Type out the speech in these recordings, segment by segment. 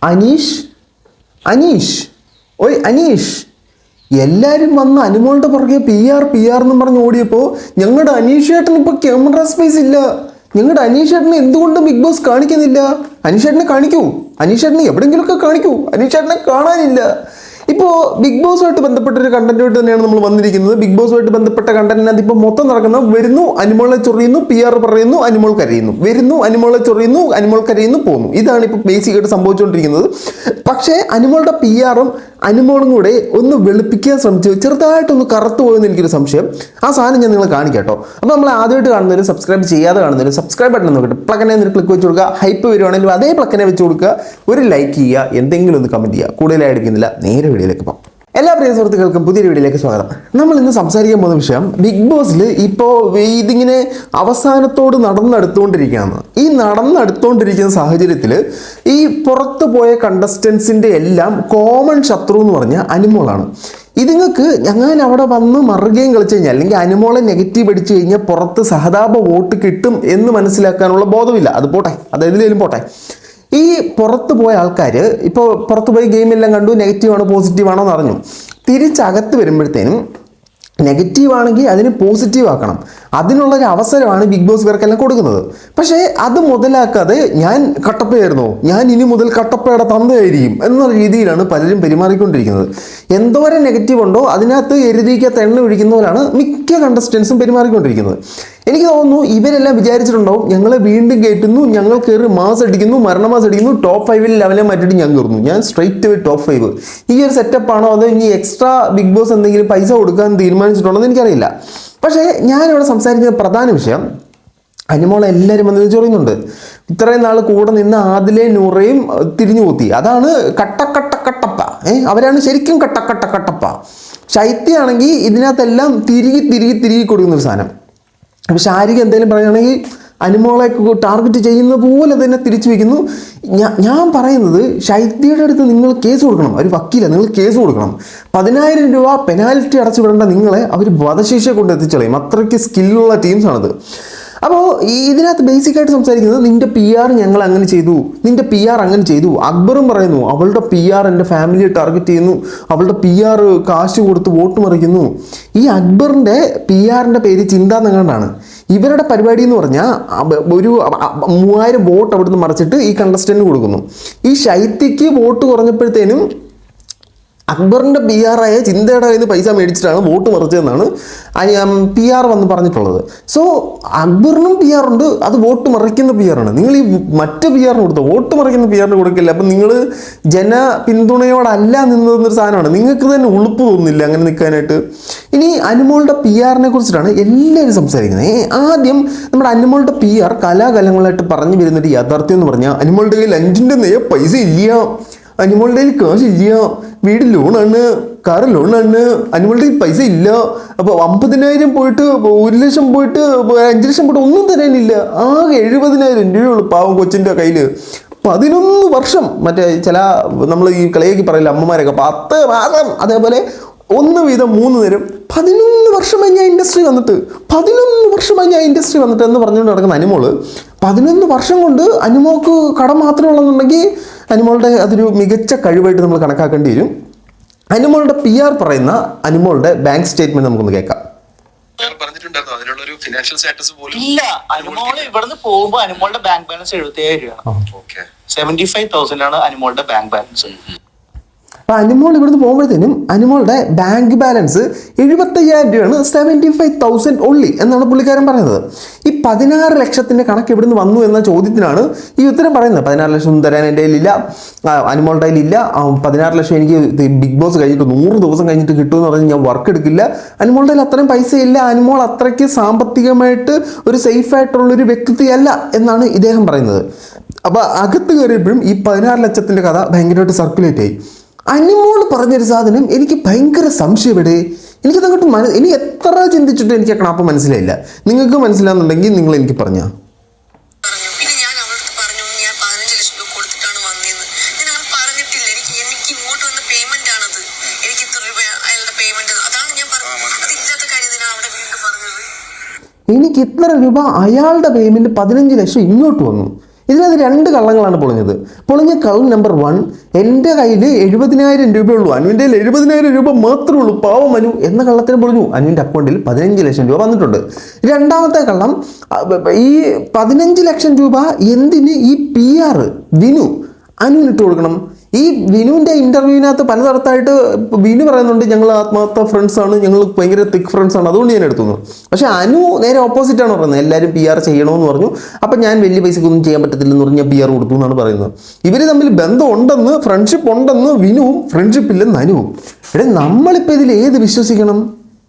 അനീഷ് അനീഷ് ഓയ് അനീഷ്. എല്ലാവരും വന്ന് അനുമോളുടെ പുറകെ പി ആർ എന്നും പറഞ്ഞ് ഓടിയപ്പോൾ ഞങ്ങളുടെ അനീഷ് ചേട്ടന് ഇപ്പോൾ ക്യാമറ സ്പേസ് ഇല്ല. ഞങ്ങളുടെ അനീഷ് ചേട്ടനെ എന്തുകൊണ്ട് ബിഗ് ബോസ് കാണിക്കുന്നില്ല? അനീഷ് ചേട്ടനെ കാണിക്കൂ, അനീഷ് ചേട്ടനെ എവിടെയെങ്കിലുമൊക്കെ കാണിക്കൂ. അനീഷ് ചേട്ടനെ കാണാനില്ല. ഇപ്പോൾ ബിഗ് ബോസുമായിട്ട് ബന്ധപ്പെട്ടൊരു കണ്ടന്റുമായിട്ട് തന്നെയാണ് നമ്മൾ വന്നിരിക്കുന്നത്. ബിഗ് ബോസുമായിട്ട് ബന്ധപ്പെട്ട കണ്ടന്റിനകത്ത് ഇപ്പോൾ മൊത്തം നടക്കുന്നത് വരുന്നു, അനുമോളെ ചൊറിയുന്നു, PR പറയുന്നു, അനുമോൾ കരയുന്നു, വരുന്നു, അനുമോളെ ചൊറിയുന്നു, അനുമോൾ കരയുന്നു, പോകുന്നു. ഇതാണ് ഇപ്പോൾ ബേസിക്കായിട്ട് സംഭവിച്ചുകൊണ്ടിരിക്കുന്നത്. പക്ഷേ അനുമോളുടെ PR-ഉം അനുമോളും കൂടെ ഒന്ന് വെളുപ്പിക്കാൻ ശ്രമിച്ചു, ചെറുതായിട്ടൊന്ന് കറുത്തു പോയെന്ന് എനിക്കൊരു സംശയം. ആ സാധനം ഞാൻ നിങ്ങളെ കാണിക്കാം കേട്ടോ. അപ്പോൾ നമ്മൾ ആദ്യമായിട്ട് കാണുന്നവരും സബ്സ്ക്രൈബ് ചെയ്യാതെ കാണുന്നവരും സബ്സ്ക്രൈബ് ബട്ടൺ നോക്കിയിട്ട് പ്ലക്കനെ ഒരു ക്ലിക്ക് വെച്ച് കൊടുക്കുക. ഹൈപ്പ് വരുവാണെങ്കിലും അതേ പ്ലക്കനെ വെച്ച് കൊടുക്കുക. ഒരു ലൈക്ക് ചെയ്യുക, എന്തെങ്കിലും ഒന്ന് കമൻറ്റ് ചെയ്യുക. കൂടുതലായിരിക്കുന്നില്ല, നേരെ വീഡിയോയിലേക്ക് പോകാം. എല്ലാ പ്രിയ സുഹൃത്തുക്കൾക്കും പുതിയൊരു വീഡിയോയിലേക്ക് സ്വാഗതം. നമ്മൾ ഇന്ന് സംസാരിക്കാൻ പോകുന്ന വിഷയം ബിഗ് ബോസിൽ ഇപ്പോൾ ഇതിങ്ങനെ അവസാനത്തോട് നടന്നെടുത്തുകൊണ്ടിരിക്കുകയാണ്. ഈ നടന്നെടുത്തുകൊണ്ടിരിക്കുന്ന സാഹചര്യത്തിൽ ഈ പുറത്തു പോയ കണ്ടസ്റ്റൻസിൻ്റെ എല്ലാം കോമൺ ശത്രു എന്ന് പറഞ്ഞാൽ അനുമോളാണ്. ഇതുങ്ങൾക്ക് ഞാൻ അവിടെ വന്ന് മറുകയും കളിച്ചു കഴിഞ്ഞാൽ, അല്ലെങ്കിൽ അനുമോളെ നെഗറ്റീവ് അടിച്ചു കഴിഞ്ഞാൽ പുറത്ത് സഹതാപ വോട്ട് കിട്ടും എന്ന് മനസ്സിലാക്കാനുള്ള ബോധമില്ല. അത് പോട്ടെ, അതെന്തിലും പോട്ടെ. ഈ പുറത്ത് പോയ ആൾക്കാർ ഇപ്പോൾ പുറത്ത് പോയി ഗെയിമെല്ലാം കണ്ടു, നെഗറ്റീവാണോ പോസിറ്റീവാണോ എന്ന് അറിഞ്ഞു. തിരിച്ചകത്ത് വരുമ്പോഴത്തേനും നെഗറ്റീവ് ആണെങ്കിൽ അതിന് പോസിറ്റീവ് ആക്കണം. അതിനുള്ളൊരു അവസരമാണ് ബിഗ് ബോസ് ഇവർക്കെല്ലാം കൊടുക്കുന്നത്. പക്ഷേ അത് മുതലാക്കാതെ ഞാൻ കട്ടപ്പയായിരുന്നു, ഞാൻ ഇനി മുതൽ കട്ടപ്പയുടെ തന്തയായിരിക്കും എന്ന രീതിയിലാണ് പലരും പെരുമാറിക്കൊണ്ടിരിക്കുന്നത്. എന്തോരം നെഗറ്റീവ് ഉണ്ടോ അതിനകത്ത് എഴുതിക്കകത്ത് എണ്ണ ഒഴിക്കുന്നവരാണ് മിക്ക കണ്ടസ്റ്റൻസും പെരുമാറിക്കൊണ്ടിരിക്കുന്നത്. എനിക്ക് തോന്നുന്നു ഇവരെല്ലാം വിചാരിച്ചിട്ടുണ്ടാവും ഞങ്ങളെ വീണ്ടും കയറ്റുന്നു, ഞങ്ങൾ കയറി മാസ് അടിക്കുന്നു, മരണമാസ് അടിക്കുന്നു, ടോപ്പ് 5 ലെവലെ മാറ്റിയിട്ട് ഞാൻ കയറുന്നു, ഞാൻ സ്ട്രൈറ്റ് വേ ടോപ്പ് 5. ഈ ഒരു സെറ്റപ്പാണോ അതോ ഇനി എക്സ്ട്രാ ബിഗ് ബോസ് എന്തെങ്കിലും പൈസ കൊടുക്കാൻ തീരുമാനിച്ചിട്ടുണ്ടോ എന്ന് എനിക്കറിയില്ല. പക്ഷേ ഞാനിവിടെ സംസാരിക്കുന്ന പ്രധാന വിഷയം, അനുമോളെ എല്ലാവരും വന്നത് ചൊറിയുന്നുണ്ട്. ഇത്രയും നാൾ കൂടെ നിന്ന് ആദിലെ നൂറയും തിരിഞ്ഞു കൂത്തി. അതാണ് കട്ടപ്പ. അവരാണ് ശരിക്കും കട്ടപ്പ. ശൈത്യാണെങ്കിൽ ഇതിനകത്തെല്ലാം തിരികെ കൊടുക്കുന്നൊരു സാധനം. അപ്പോൾ ശാരിക എന്തെങ്കിലും പറയുകയാണെങ്കിൽ അനുമോളെ ടാർഗറ്റ് ചെയ്യുന്ന പോലെ തന്നെ തിരിച്ചു വയ്ക്കുന്നു. ഞാൻ പറയുന്നത് ശൈത്യയുടെ അടുത്ത് നിങ്ങൾ കേസ് കൊടുക്കണം. ഒരു വക്കീല, നിങ്ങൾ കേസ് കൊടുക്കണം. 10,000 രൂപ പെനാൽറ്റി അടച്ചു വിടേണ്ട നിങ്ങളെ അവർ വധശിക്ഷ കൊണ്ട് എത്തിച്ചളയും. അത്രയ്ക്ക് സ്കില്ലുള്ള ടീംസാണത്. അപ്പോൾ ഇതിനകത്ത് ബേസിക്കായിട്ട് സംസാരിക്കുന്നത് നിൻ്റെ PR ഞങ്ങൾ അങ്ങനെ ചെയ്തു, നിൻ്റെ PR അങ്ങനെ ചെയ്തു. അക്ബറും പറയുന്നു അവളുടെ PR എൻ്റെ ഫാമിലിയെ ടാർഗറ്റ് ചെയ്യുന്നു, അവളുടെ PR കാശ് കൊടുത്ത് വോട്ട് മറിക്കുന്നു. ഈ അക്ബറിൻ്റെ PRൻ്റെ പേര് ചിന്താന്നെങ്ങാണ്ടാണ്. ഇവരുടെ പരിപാടി എന്ന് പറഞ്ഞാൽ ഒരു 3000 വോട്ട് അവിടുന്ന് മറിച്ചിട്ട് ഈ കണ്ടസ്റ്റൻറ്റിന് കൊടുക്കുന്നു. ഈ ശൈത്യക്ക് വോട്ട് കുറഞ്ഞപ്പോഴത്തേനും അക്ബറിൻ്റെ PR ആയ ചിന്തയുടെ കയ്യിൽ നിന്ന് പൈസ മേടിച്ചിട്ടാണ് വോട്ട് മറിച്ചതെന്നാണ് PR വന്ന് പറഞ്ഞിട്ടുള്ളത്. സോ അക്ബറിനും PR ഉണ്ട്, അത് വോട്ട് മറിക്കുന്ന PR ആണ്. നിങ്ങൾ ഈ മറ്റ് PR കൊടുത്തോ, വോട്ട് മറിക്കുന്ന PR കൊടുക്കില്ല. അപ്പം നിങ്ങൾ ജന പിന്തുണയോടല്ല നിന്നതെന്നൊരു സാധനമാണ്. നിങ്ങൾക്ക് തന്നെ ഉളുപ്പ് തോന്നുന്നില്ല അങ്ങനെ നിൽക്കാനായിട്ട്. ഇനി അനുമോളുടെ PRനെ കുറിച്ചിട്ടാണ് എല്ലാവരും സംസാരിക്കുന്നത്. ആദ്യം നമ്മുടെ അനുമോളുടെ PR കലാകാലങ്ങളായിട്ട് പറഞ്ഞു വരുന്നൊരു യാഥാർത്ഥ്യം എന്ന് പറഞ്ഞാൽ അനുമോളുടെ കയ്യിൽ 5 പൈസ ഇല്ല, അനുമോളുടെ കയ്യിൽ കാശില്ല, വീട് ലോണാണ്, കാറ് ലോണാണ്, അനുമോളുടെ പൈസ ഇല്ല. അപ്പോൾ 50,000 പോയിട്ട് 1,00,000 പോയിട്ട് 5,00,000 പോയിട്ട് ഒന്നും തരാനില്ല. ആകെ 70,000 രൂപയുള്ളൂ പാവം കൊച്ചിൻ്റെ കയ്യിൽ. 11 വർഷം, മറ്റേ ചില നമ്മൾ ഈ കളിയാക്കി പറയില്ല അമ്മമാരൊക്കെ 10 മാസം, അതേപോലെ 1 വീതം 3 നേരം. 11 വർഷമായി ഞാൻ ഇൻഡസ്ട്രി വന്നിട്ട് എന്ന് പറഞ്ഞുകൊണ്ട് നടക്കുന്ന അനുമോള് 11 വർഷം കൊണ്ട് അനുമോൾക്ക് കടം മാത്രമേ ഉള്ളെന്നുണ്ടെങ്കിൽ അനുമോളുടെ അതൊരു മികച്ച കഴിവായിട്ട് നമ്മൾ കണക്കാക്കേണ്ടി വരും. അനുമോളുടെ PR പറയുന്ന അനുമോളുടെ ബാങ്ക് സ്റ്റേറ്റ്മെന്റ് നമുക്കൊന്ന് കേൾക്കാം. ഇല്ല, അനുമോള് ഇവിടുന്ന് പോകുമ്പോ അനുമോളുടെ ബാങ്ക് ബാലൻസ് 77 രൂപയാണ്. 75,000 ആണ് അനുമോളുടെ ബാങ്ക് ബാലൻസ്. അപ്പോൾ അനുമോൾ ഇവിടുന്ന് പോകുമ്പോഴത്തേനും അനുമോളുടെ ബാങ്ക് ബാലൻസ് 75,000 രൂപയാണ്, 75,000 ഒള്ളി എന്നാണ് പുള്ളിക്കാരൻ പറയുന്നത്. ഈ 16 ലക്ഷത്തിൻ്റെ കണക്ക് എവിടുന്ന് വന്നു എന്ന ചോദ്യത്തിനാണ് ഈ ഉത്തരം പറയുന്നത്. 16 ലക്ഷം തരാൻ എൻ്റെ കയ്യിലില്ല, അനുമോളുടെ കയ്യിലില്ല. 16 ലക്ഷം എനിക്ക് ബിഗ് ബോസ് കഴിഞ്ഞിട്ട് 100 ദിവസം കഴിഞ്ഞിട്ട് കിട്ടുമെന്ന് പറഞ്ഞ് ഞാൻ വർക്ക് എടുക്കില്ല. അനുമോളുടെ കയ്യിൽ അത്രയും പൈസ ഇല്ല, അനുമോൾ അത്രയ്ക്ക് സാമ്പത്തികമായിട്ട് ഒരു സേഫായിട്ടുള്ളൊരു വ്യക്തിയല്ല എന്നാണ് ഇദ്ദേഹം പറയുന്നത്. അപ്പോൾ അകത്ത് കയറിയപ്പോഴും ഈ 16 ലക്ഷത്തിൻ്റെ കഥ ഭയങ്കരമായിട്ട് സർക്കുലേറ്റ് ആയി. അനുമോൾ പറഞ്ഞൊരു സാധനം എനിക്ക് ഭയങ്കര സംശയപ്പെടേ. എനിക്കതങ്ങോട്ട് എനിക്ക് എത്ര ചിന്തിച്ചിട്ട് എനിക്ക് ആ കണാപ്പ് മനസ്സിലായില്ല. നിങ്ങൾക്ക് മനസ്സിലാകുന്നുണ്ടെങ്കിൽ നിങ്ങൾ എനിക്ക് പറഞ്ഞാൽ. എനിക്ക് ഇത്ര രൂപ അയാളുടെ പേയ്മെന്റ് 15 ലക്ഷം ഇങ്ങോട്ട് വന്നു. ഇതിനകത്ത് 2 കള്ളങ്ങളാണ് പൊളിഞ്ഞത്. പൊളിഞ്ഞ കള്ളം നമ്പർ 1, എൻ്റെ കയ്യിൽ 70,000 രൂപയുള്ളൂ, അനുവിൻ്റെ 70,000 രൂപ മാത്രമേ ഉള്ളൂ, പാവം അനു എന്ന കള്ളത്തിന് പൊളിഞ്ഞു. അനുവിൻ്റെ അക്കൗണ്ടിൽ 15 ലക്ഷം രൂപ വന്നിട്ടുണ്ട്. രണ്ടാമത്തെ കള്ളം, ഈ 15 ലക്ഷം രൂപ എന്തിന് ഈ PR വിനു അനുവിനിട്ട് കൊടുക്കണം. ഈ വിനുവിൻ്റെ ഇൻ്റർവ്യൂവിനകത്ത് പലതരത്തായിട്ട് വിനു പറയുന്നുണ്ട്, ഞങ്ങൾ ആത്മാർത്ഥ ഫ്രണ്ട്സാണ്, ഞങ്ങൾ ഭയങ്കര തിക്ക് ഫ്രണ്ട്സാണ്, അതുകൊണ്ട് ഞാൻ എടുത്തു. പക്ഷേ അനു നേരെ ഓപ്പോസിറ്റാണ് പറയുന്നത്, എല്ലാവരും PR ചെയ്യണമെന്ന് പറഞ്ഞു. അപ്പം ഞാൻ വലിയ പൈസക്കൊന്നും ചെയ്യാൻ പറ്റത്തില്ലെന്ന് പറഞ്ഞ് ഞാൻ PR കൊടുത്തു എന്നാണ് പറയുന്നത്. ഇവർ തമ്മിൽ ബന്ധം ഉണ്ടെന്ന്, ഫ്രണ്ട്ഷിപ്പ് ഉണ്ടെന്ന് വിനുവും, ഫ്രണ്ട്ഷിപ്പ് ഇല്ലെന്ന് അനുവും. എടേ, നമ്മളിപ്പോൾ ഇതിൽ ഏത് വിശ്വസിക്കണം?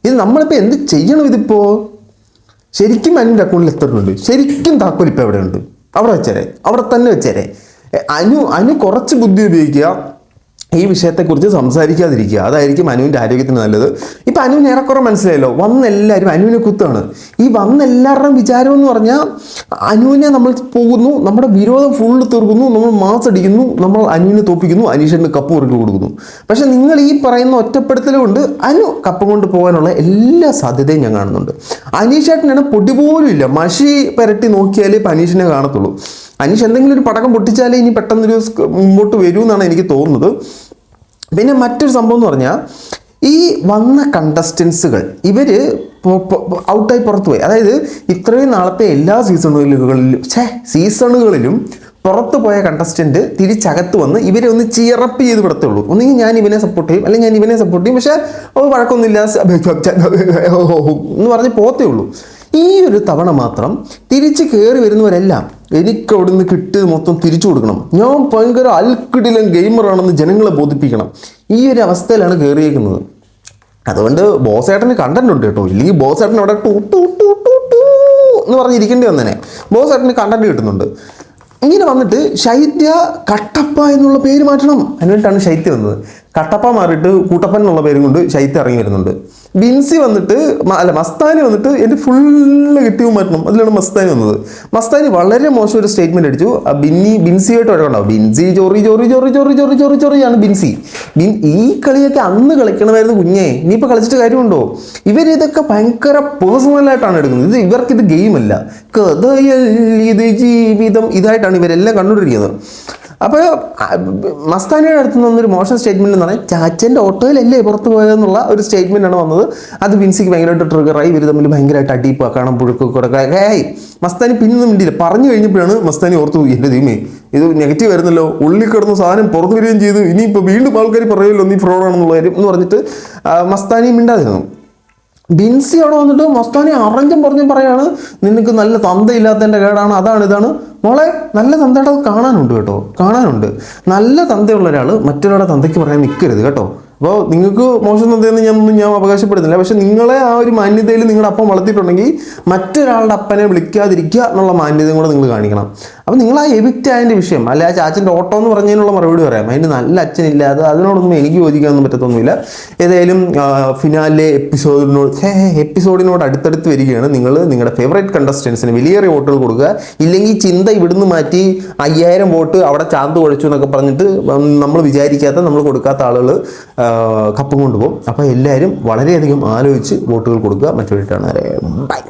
ഇത് നമ്മളിപ്പോൾ എന്ത് ചെയ്യണം? ഇതിപ്പോൾ ശരിക്കും അനുവിൻ്റെ അക്കൗണ്ടിൽ എത്ര ഉണ്ട്? ശരിക്കും താക്കോൽ ഇപ്പോൾ എവിടെയുണ്ട്? അവിടെ വെച്ചേരെ, അവിടെ തന്നെ വെച്ചേരെ. അനു കുറച്ച് ബുദ്ധി ഉപയോഗിക്കുക, ഈ വിഷയത്തെക്കുറിച്ച് സംസാരിക്കാതിരിക്കുക, അതായിരിക്കും അനുവിൻ്റെ ആരോഗ്യത്തിന് നല്ലത്. ഇപ്പം അനുവിന് ഏറെക്കുറെ മനസ്സിലായല്ലോ, വന്നെല്ലാവരും അനുവിനെ കുത്താണ്. ഈ വന്നെല്ലാവരുടെയും വിചാരം എന്ന് പറഞ്ഞാൽ അനുവിനെ നമ്മൾ പോകുന്നു, നമ്മുടെ വിരോധം ഫുള്ള് തീർക്കുന്നു, നമ്മൾ മാസ് അടിക്കുന്നു, നമ്മൾ അനുവിനെ തോപ്പിക്കുന്നു, അനീഷന് കപ്പ് മുറുക്കി കൊടുക്കുന്നു. പക്ഷെ നിങ്ങൾ ഈ പറയുന്ന ഒറ്റപ്പെടുത്തൽ കൊണ്ട് അനു കപ്പ് കൊണ്ട് പോകാനുള്ള എല്ലാ സാധ്യതയും ഞാൻ കാണുന്നുണ്ട്. അനീഷേട്ടനാണ് പൊടി പോലും ഇല്ല, മഷി പുരട്ടി നോക്കിയാലേ ഇപ്പം അനീഷിനെ കാണത്തുള്ളൂ. അനീഷ് എന്തെങ്കിലും ഒരു പടക്കം പൊട്ടിച്ചാലേ ഇനി പെട്ടെന്നൊരു മുമ്പോട്ട് വരൂ എന്നാണ് എനിക്ക് തോന്നുന്നത്. പിന്നെ മറ്റൊരു സംഭവം എന്ന് പറഞ്ഞാൽ, ഈ വന്ന കണ്ടസ്റ്റൻസുകൾ ഇവർ ഔട്ടായി പുറത്തു പോയി. അതായത് ഇത്രയും നാളത്തെ എല്ലാ സീസണുകളിലും പുറത്തു പോയ കണ്ടസ്റ്റൻറ്റ് തിരിച്ചകത്ത് വന്ന് ഇവരെ ഒന്ന് ചിയറപ്പ് ചെയ്ത് വിടത്തുള്ളൂ. ഒന്നെങ്കിൽ ഞാൻ ഇവനെ സപ്പോർട്ട് ചെയ്യും, അല്ലെങ്കിൽ ഞാൻ ഇവനെ സപ്പോർട്ട് ചെയ്യും, പക്ഷേ വഴക്കൊന്നുമില്ല എന്ന് പറഞ്ഞ് പോത്തേ ഉള്ളൂ. ഈ ഒരു തവണ മാത്രം തിരിച്ച് കയറി വരുന്നവരെല്ലാം എനിക്ക് അവിടെ നിന്ന് കിട്ടിയത് മൊത്തം തിരിച്ചു കൊടുക്കണം, ഞാൻ ഭയങ്കര അൽക്കിടിലൻ ഗെയിമറാണെന്ന് ജനങ്ങളെ ബോധിപ്പിക്കണം. ഈ ഒരു അവസ്ഥയിലാണ് കയറിയേക്കുന്നത്. അതുകൊണ്ട് ബോസേട്ടന് കണ്ടന്റ് ഉണ്ട് കേട്ടോ, ഇല്ലെങ്കിൽ ബോസേട്ടൻ അവിടെ two two two two two എന്ന് പറഞ്ഞിരിക്കേണ്ടി വന്നേനെ. ബോസേട്ടന് കണ്ടന്റ് കിട്ടുന്നുണ്ട്. ഇങ്ങനെ വന്നിട്ട് ശൈത്യ കട്ടപ്പ എന്നുള്ള പേര് മാറ്റണം. അതിനായിട്ടാണ് ശൈത്യ വന്നത്. കട്ടപ്പ മാറിയിട്ട് കൂട്ടപ്പൻ എന്നുള്ള പേരും കൊണ്ട് ശൈത്യ ഇറങ്ങി വരുന്നുണ്ട്. ബിൻസി വന്നിട്ട് മസ്താനി വന്നിട്ട് എൻ്റെ ഫുള്ള് കിട്ടിയും മാറ്റണം. അതിലാണ് മസ്താനി വന്നത്. മസ്താനി വളരെ മോശം ഒരു സ്റ്റേറ്റ്മെന്റ് അടിച്ചു. ബിൻസിയായിട്ട് വഴക്കുണ്ടാവും. ബിൻസി ചൊറി ചൊറി ചൊറി ചൊറി ചൊറി ചൊറി ചൊറിയാണ് ബിൻസി. ഈ കളിയൊക്കെ അന്ന് കളിക്കണമായിരുന്നു കുഞ്ഞേ, ഇനിയിപ്പോൾ കളിച്ചിട്ട് കാര്യമുണ്ടോ? ഇവരിതൊക്കെ ഭയങ്കര പേഴ്സണലായിട്ടാണ് എടുക്കുന്നത്. ഇവർക്കിത് ഗെയിമല്ല, കഥയൽ ഇത് ജീവിതം, ഇതായിട്ടാണ് ഇവരെല്ലാം കണ്ടുകൊണ്ടിരിക്കുന്നത്. അപ്പോൾ മസ്താനിയുടെ അടുത്ത് നിന്നൊരു മോശം സ്റ്റേറ്റ്മെന്റ് എന്ന് പറഞ്ഞാൽ ചാച്ചൻ്റെ ഓട്ടോയിലല്ലേ പുറത്ത് പോയതെന്നുള്ള ഒരു സ്റ്റേറ്റ്മെൻ്റാണ് വന്നത്. അത് ബിൻസിക്ക് ഭയങ്കരമായിട്ട് ട്രിഗറായി. ഇവർ തമ്മിൽ ഭയങ്കരമായിട്ട് അടിപ്പ് കാണാൻ പുഴുക്കൊക്കെ മസ്താനി പിന്നൊന്നും മിണ്ടിയില്ല. പറഞ്ഞു കഴിഞ്ഞപ്പോഴാണ് മസ്താനി ഓർത്തു, എൻ്റെ ദൈവമേ ഇത് നെഗറ്റീവ് ആയിരുന്നല്ലോ, ഉള്ളിൽ കിടന്ന സാധനം പുറത്തു വരികയും ചെയ്തു, ഇനിയിപ്പോൾ വീണ്ടും ആൾക്കാർ പറയുമല്ലോ നീ ഫ്രോഡാണെന്നുള്ള കാര്യം എന്ന് പറഞ്ഞിട്ട് മസ്താനി മിണ്ടാതിരുന്നു. ബിൻസി അവിടെ വന്നിട്ട് മസ്താനി അറഞ്ചം പറയാണ്, നിനക്ക് നല്ല തന്തയില്ലാത്തതിൻ്റെ കേടാണ്, അതാണ് ഇതാണ്. മോളെ, നല്ല തന്തയുടെ കാണാനുണ്ട് കേട്ടോ, കാണാനുണ്ട്. നല്ല തന്തയുള്ള ഒരാൾ മറ്റൊരാളുടെ തന്തയ്ക്ക് പറയാൻ നിൽക്കരുത് കേട്ടോ. അപ്പോൾ നിങ്ങൾക്ക് മോശം തന്തയെന്ന് ഞാൻ അവകാശപ്പെടുന്നില്ല, പക്ഷെ നിങ്ങളെ ആ ഒരു മാന്യതയിൽ നിങ്ങളുടെ അപ്പം വളർത്തിയിട്ടുണ്ടെങ്കിൽ മറ്റൊരാളുടെ അപ്പനെ വിളിക്കാതിരിക്കുക എന്നുള്ള മാന്യതയും കൂടെ നിങ്ങൾ കാണിക്കണം. അപ്പം നിങ്ങൾ ആ എവിക്റ്റ് ആയതിൻ്റെ വിഷയം, അല്ല ആ ചാച്ചൻ്റെ ഓട്ടോ എന്ന് പറഞ്ഞതിനുള്ള മറുപടി പറയാം. അതിന് നല്ല അച്ഛനില്ലാതെ അതിനോടൊന്നും എനിക്ക് യോജിക്കാനൊന്നും പറ്റത്തൊന്നുമില്ല. ഏതായാലും ഫിനാലെ എപ്പിസോഡിനോട് അടുത്തടുത്ത് വരികയാണ്. നിങ്ങൾ നിങ്ങളുടെ ഫേവറേറ്റ് കണ്ടസ്റ്റൻസിന് വലിയേറെ വോട്ടുകൾ കൊടുക്കുക. ഇല്ലെങ്കിൽ ചിന്ത ഇവിടുന്ന് മാറ്റി 5000 വോട്ട് അവിടെ ചാന്ത് കുഴച്ചു എന്നൊക്കെ പറഞ്ഞിട്ട് നമ്മൾ വിചാരിക്കാത്ത, നമ്മൾ കൊടുക്കാത്ത ആളുകൾ കപ്പും കൊണ്ടുപോകും. അപ്പോൾ എല്ലാവരും വളരെയധികം ആലോചിച്ച് വോട്ടുകൾ കൊടുക്കുക. മറ്റൊരു ബൈ.